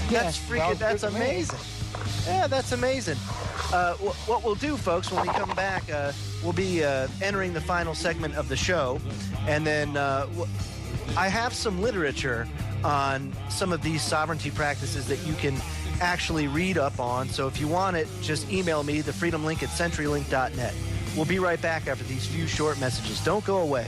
That's freaking. That's amazing. Yeah, that's amazing. What we'll do, folks, when we come back, we'll be entering the final segment of the show, and then I have some literature on some of these sovereignty practices that you can actually read up on. So if you want it, just email me, thefreedomlink@centurylink.net. We'll be right back after these few short messages. Don't go away.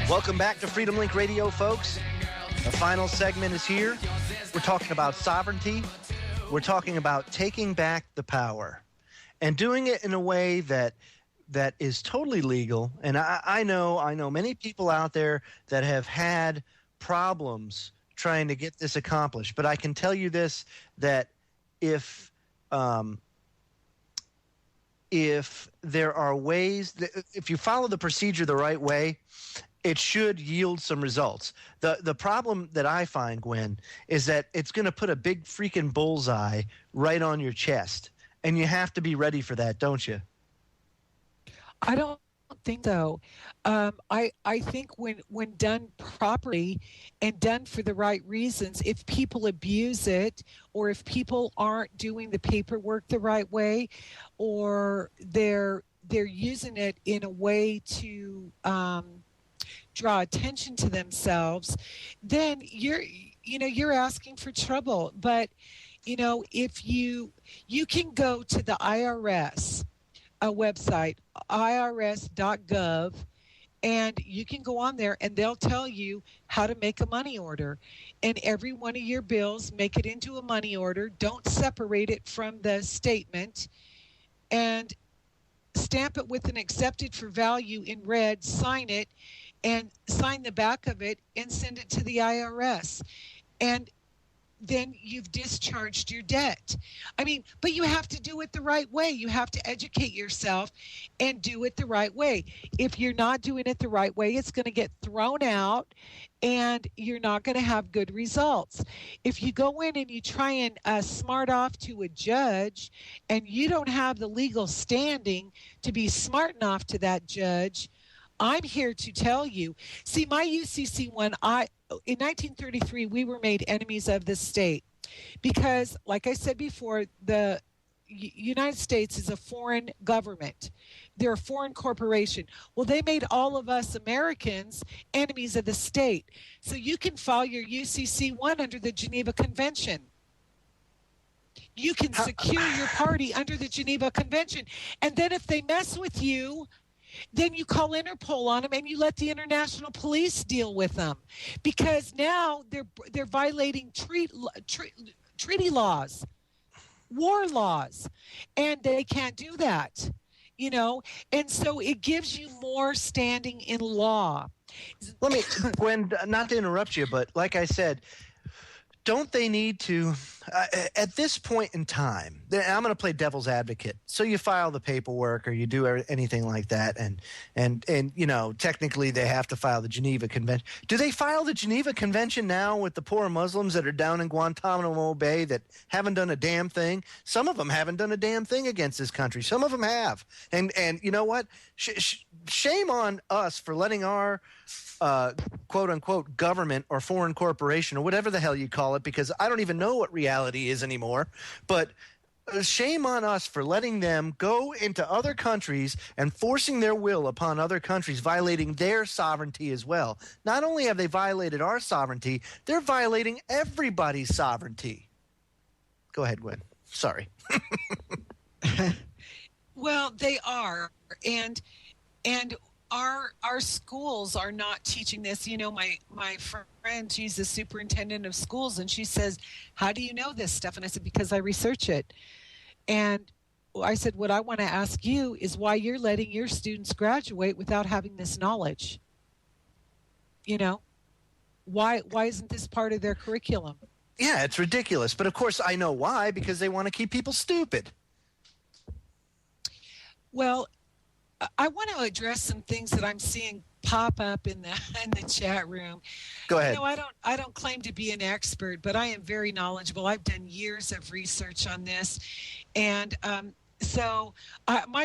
Welcome back to Freedom Link Radio, folks. The final segment is here. We're talking about sovereignty. We're talking about taking back the power and doing it in a way that is totally legal. And I know many people out there that have had problems trying to get this accomplished. But I can tell you this, that if there are ways, if you follow the procedure the right way, it should yield some results. The problem that I find, Gwen, is that it's going to put a big freaking bullseye right on your chest. And you have to be ready for that, don't you? I don't think so. I think when done properly and done for the right reasons, if people abuse it, or if people aren't doing the paperwork the right way, or they're using it in a way to draw attention to themselves, then you're asking for trouble. But if you can go to the IRS website, irs.gov, and you can go on there and they'll tell you how to make a money order. And every one of your bills, make it into a money order. Don't separate it from the statement, and stamp it with an accepted for value in red, sign it, and sign the back of it and send it to the IRS. And then you've discharged your debt. But you have to do it the right way. You have to educate yourself and do it the right way. If you're not doing it the right way, it's going to get thrown out and you're not going to have good results. If you go in and you try and smart off to a judge and you don't have the legal standing to be smart enough to that judge, I'm here to tell you. See, my UCC one, in 1933, we were made enemies of the state because, like I said before, the United States is a foreign government. They're a foreign corporation. Well, they made all of us Americans enemies of the state. So you can file your UCC one under the Geneva Convention. You can secure your party under the Geneva Convention. And then if they mess with you, then you call Interpol on them and you let the international police deal with them, because now they're violating treaty laws, war laws, and they can't do that, and so it gives you more standing in law. Let me, Gwen, not to interrupt you, but like I said, don't they need to, at this point in time, I'm going to play devil's advocate. So you file the paperwork or you do anything like that, and technically they have to file the Geneva Convention. Do they file the Geneva Convention now with the poor Muslims that are down in Guantanamo Bay that haven't done a damn thing? Some of them haven't done a damn thing against this country. Some of them have. And you know what? Shame on us for letting our quote-unquote government or foreign corporation or whatever the hell you call it, because I don't even know what reality is anymore, but shame on us for letting them go into other countries and forcing their will upon other countries, violating their sovereignty as well. Not only have they violated our sovereignty, they're violating everybody's sovereignty. Go ahead, Gwen. Sorry. Well, they are, and our schools are not teaching this. My friend, she's the superintendent of schools, and she says, how do you know this stuff? And I said, because I research it. And I said, what I want to ask you is why you're letting your students graduate without having this knowledge. Why isn't this part of their curriculum? Yeah, it's ridiculous. But of course I know why, because they want to keep people stupid. Well, I want to address some things that I'm seeing pop up in the in the chat room. Go You ahead. know, I don't claim to be an expert, but I am very knowledgeable. I've done years of research on this, and my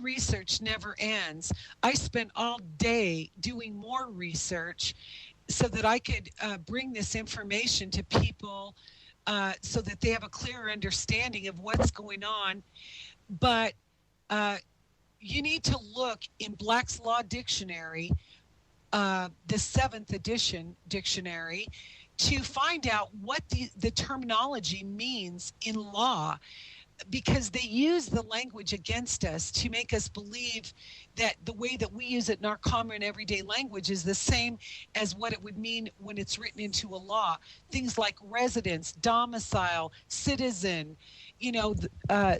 research never ends. I spent all day doing more research so that I could bring this information to people so that they have a clearer understanding of what's going on. But you need to look in Black's Law Dictionary, the 7th edition dictionary, to find out what the terminology means in law, because they use the language against us to make us believe that the way that we use it in our common everyday language is the same as what it would mean when it's written into a law. Things like residence, domicile, citizen,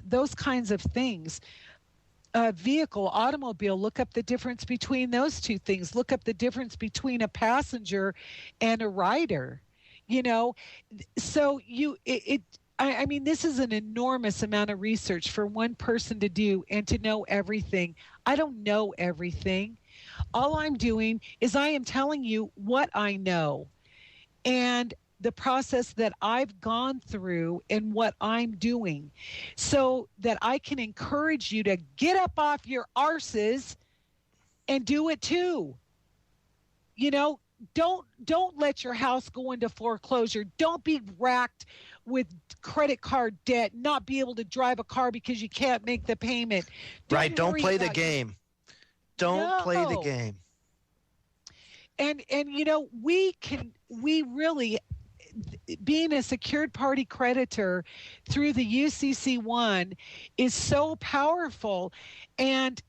those kinds of things. Vehicle, automobile, look up the difference between those two things. Look up the difference between a passenger and a rider. So I mean, this is an enormous amount of research for one person to do and to know everything. I don't know everything. All I'm doing is I am telling you what I know and the process that I've gone through and what I'm doing, so that I can encourage you to get up off your arses and do it too. Don't let your house go into foreclosure. Don't be racked with credit card debt, not be able to drive a car because you can't make the payment. Don't play the game. Don't play the game. And we really, being a secured party creditor through the UCC1 is so powerful, and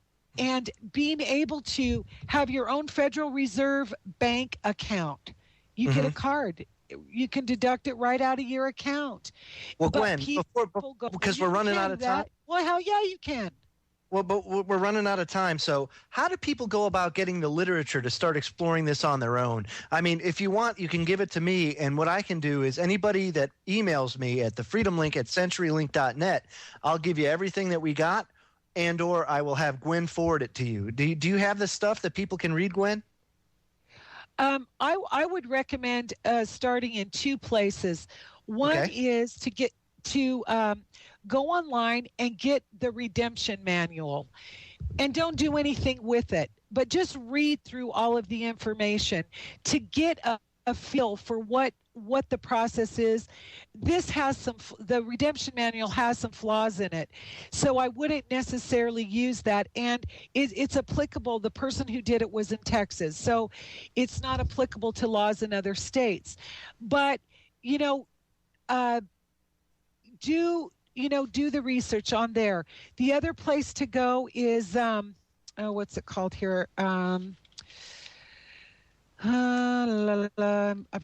being able to have your own Federal Reserve Bank account. You get a card. You can deduct it right out of your account. Well, Gwen, because we're running out of time. Well, hell yeah, you can. Well, but we're running out of time. So how do people go about getting the literature to start exploring this on their own? I mean, if you want, you can give it to me. And what I can do is anybody that emails me at the freedomlink@centurylink.net, I'll give you everything that we got, and or I will have Gwen forward it to you. Do you have the stuff that people can read, Gwen? I would recommend starting in two places. One is to go online and get the redemption manual, and don't do anything with it, but just read through all of the information to get a feel for what the process is. The redemption manual has some flaws in it, so I wouldn't necessarily use that. And it's applicable. The person who did it was in Texas, so it's not applicable to laws in other states. But do the research on there. The other place to go is what's it called here? I've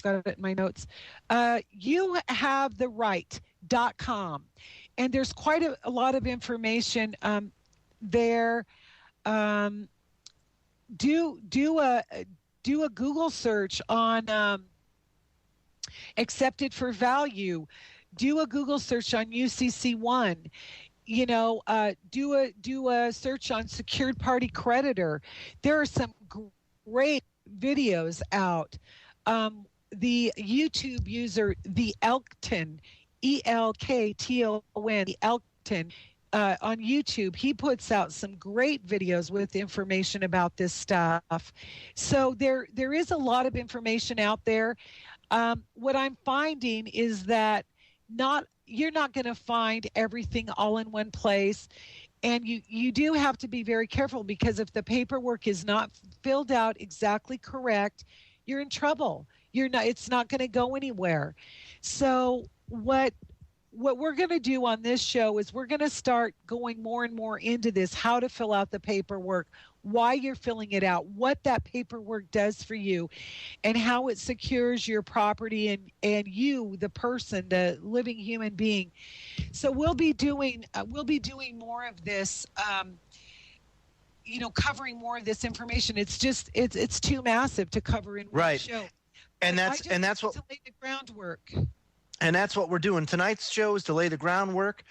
got it in my notes. YouHaveTheRight.com, and there's quite a lot of information there. Do a Google search on accepted for value. Do a Google search on UCC1. Do a search on secured party creditor. There are some great videos out. The YouTube user, the Elkton, Elkton, the Elkton, on YouTube, he puts out some great videos with information about this stuff. So there is a lot of information out there. What I'm finding is that you're not going to find everything all in one place. And you do have to be very careful, because if the paperwork is not filled out exactly correct, you're in trouble. It's not going to go anywhere. So what we're going to do on this show is we're going to start going more and more into this, how to fill out the paperwork, why you're filling it out, what that paperwork does for you, and how it secures your property and you, the person, the living human being. So we'll be doing more of this, covering more of this information. It's just it's too massive to cover in one show. And that's what to lay the groundwork. And that's what we're doing. Tonight's show is to lay the groundwork.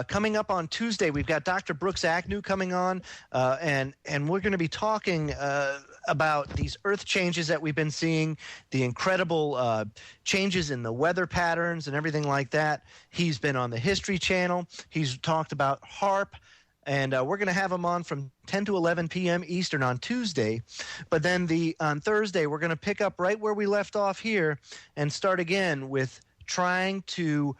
Coming up on Tuesday, we've got Dr. Brooks Agnew coming on, and we're going to be talking about these earth changes that we've been seeing, the incredible changes in the weather patterns and everything like that. He's been on the History Channel. He's talked about HAARP. And we're going to have him on from 10 to 11 p.m. Eastern on Tuesday. But then on Thursday, we're going to pick up right where we left off here and start again with trying to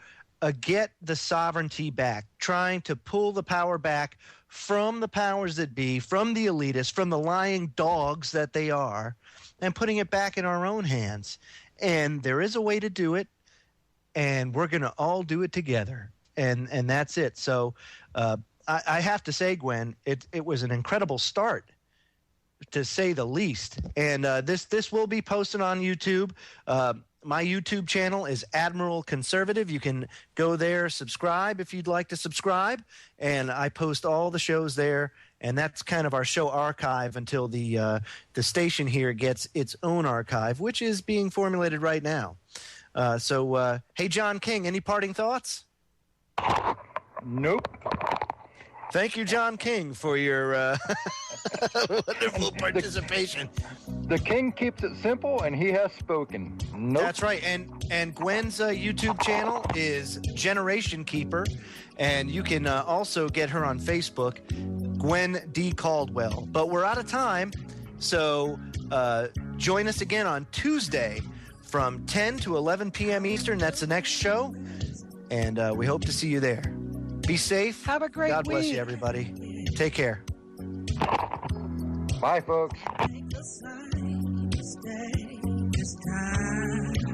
get the sovereignty back, trying to pull the power back from the powers that be, from the elitists, from the lying dogs that they are, and putting it back in our own hands. And there is a way to do it, and we're going to all do it together. And that's it. So I have to say, Gwen, it was an incredible start, to say the least. And this will be posted on YouTube. My YouTube channel is Admiral Conservative. You can go there, subscribe if you'd like to subscribe, and I post all the shows there. And that's kind of our show archive until the station here gets its own archive, which is being formulated right now. So, hey, John King, any parting thoughts? Nope. Thank you, John King, for your wonderful participation. The king keeps it simple, and he has spoken. Nope. That's right. And Gwen's YouTube channel is Generation Keeper, and you can also get her on Facebook, Gwen D. Caldwell. But we're out of time, so join us again on Tuesday from 10 to 11 p.m. Eastern. That's the next show, and we hope to see you there. Be safe. Have a great God bless week. you, everybody. Take care. Bye, folks. Take a sign to stay this time.